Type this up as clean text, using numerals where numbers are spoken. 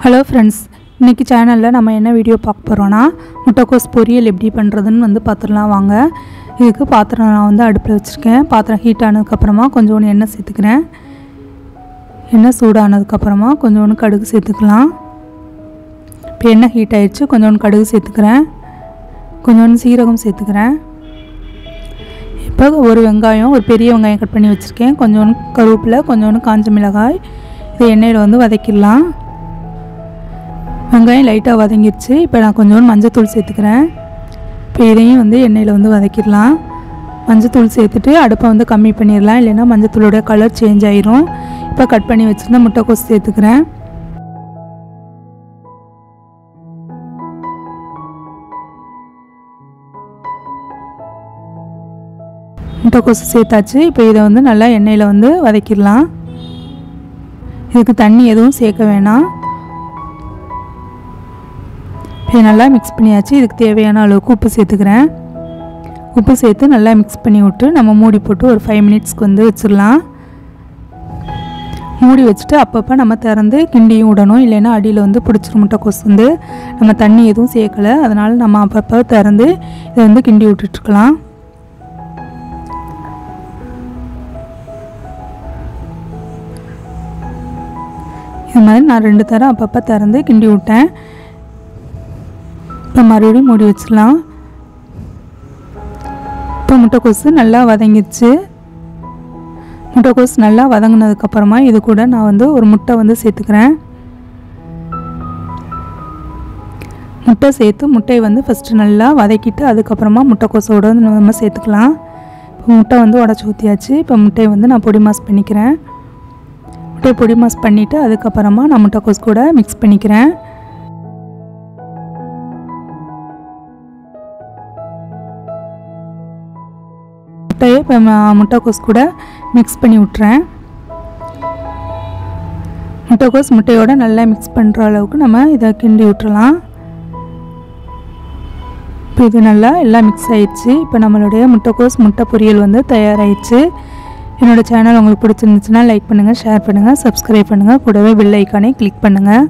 Hello friends, இன்றைக்கி சேனலில் நம்ம என்ன வீடியோ பார்க்க போகிறோன்னா முட்டைக்கோஸ் பொரியல் எப்படி பண்ணுறதுன்னு பார்த்துடலாம் வாங்க. இதுக்கு பாத்திரம் நான் அடுப்பில் வச்சுருக்கேன். பாத்திரம் ஹீட் ஆனதுக்கப்புறமா கொஞ்சோண்டு எண்ணெய் சேர்த்துக்கிறேன். எண்ணெய் சூடானதுக்கப்புறமா கொஞ்சோண்டு கடுகு சேர்த்துக்கலாம். இப்போ எண்ணெய் ஹீட் ஆகிடுச்சு. கொஞ்சோண்டு கடுகு சேர்த்துக்கிறேன். கொஞ்சோண்டு சீரகம் சேர்த்துக்கிறேன். இப்போ ஒரு வெங்காயம், ஒரு பெரிய வெங்காயம் கட் பண்ணி வச்சுருக்கேன். கொஞ்சோண்டு கருவேப்பிலை, கொஞ்சோண்டு காஞ்ச மிளகாய். இதை எண்ணெயில் வதக்கிடலாம். வெங்காயம் லைட்டாக வதங்கிடுச்சு. இப்போ நான் கொஞ்சோண்டு மஞ்சத்தூள் சேர்த்துக்கிறேன். இப்போ இதையும் எண்ணெயில் வதக்கிடலாம். மஞ்சத்தூள் சேர்த்துட்டு அடுப்பை கம்மி பண்ணிடலாம், இல்லைன்னா மஞ்சத்தூளோட கலர் சேஞ்ச் ஆயிரும். இப்போ கட் பண்ணி வச்சுருந்த முட்டைக்கோஸ் சேர்த்துக்கிறேன். முட்டைக்கோஸ் சேர்த்தாச்சு. இப்போ இதை நல்லா எண்ணெயில் வதக்கிடலாம். இதுக்கு தண்ணி எதுவும் சேர்க்க வேணாம். இப்போ நல்லா மிக்ஸ் பண்ணியாச்சு. இதுக்கு தேவையான அளவுக்கு உப்பு சேர்த்துக்கிறேன். உப்பு சேர்த்து நல்லா மிக்ஸ் பண்ணி விட்டு நம்ம மூடி போட்டு ஒரு 5 மினிட்ஸ்க்கு வச்சிடலாம். மூடி வச்சுட்டு அப்பப்போ நம்ம திறந்து கிண்டியும் விடணும், இல்லைன்னா அடியில் பிடிச்சிரும். முட்டைக்கோஸ் நம்ம தண்ணி எதுவும் சேர்க்கலை, அதனால் நம்ம அப்பப்போ திறந்து இதை கிண்டி விட்டுட்டுருக்கலாம். இது மாதிரி நான் 2 தரம் அப்பப்போ திறந்து கிண்டி விட்டேன். இப்போ மறுபடியும் மூடி வச்சிடலாம். இப்போ முட்டைக்கோஸ் நல்லா வதங்கிடுச்சு. முட்டைக்கோஸ் நல்லா வதங்கினதுக்கப்புறமா இது கூட நான் ஒரு முட்டை சேர்த்துக்கிறேன். முட்டை சேர்த்து முட்டையை ஃபஸ்ட்டு நல்லா வதக்கிட்டு அதுக்கப்புறமா முட்டைக்கோஸோடு நம்ம சேர்த்துக்கலாம். இப்போ முட்டை உடச்சி ஊற்றியாச்சு. இப்போ முட்டையை நான் பொடி மாஸ் பண்ணிக்கிறேன். முட்டையை பொடி மாஸ் பண்ணிவிட்டு அதுக்கப்புறமா நான் முட்டைக்கோஸ் கூட மிக்ஸ் பண்ணிக்கிறேன். முட்டையை இப்போ முட்டைக்கோஸ் கூட மிக்ஸ் பண்ணி விட்டுறேன். முட்டைக்கோஸ் முட்டையோடு நல்லா மிக்ஸ் பண்ணுற அளவுக்கு நம்ம இதை கிண்டி விட்டுறலாம். இப்போ இது நல்லா எல்லாம் மிக்ஸ் ஆகிடுச்சு. இப்போ நம்மளுடைய முட்டைக்கோஸ் முட்டை பொரியல் தயாராகிடுச்சு. என்னோடய சேனல் உங்களுக்கு பிடிச்சிருந்துச்சுன்னா லைக் பண்ணுங்கள், ஷேர் பண்ணுங்கள், சப்ஸ்கிரைப் பண்ணுங்கள். கூடவே பெல் ஐக்கானை கிளிக் பண்ணுங்கள்.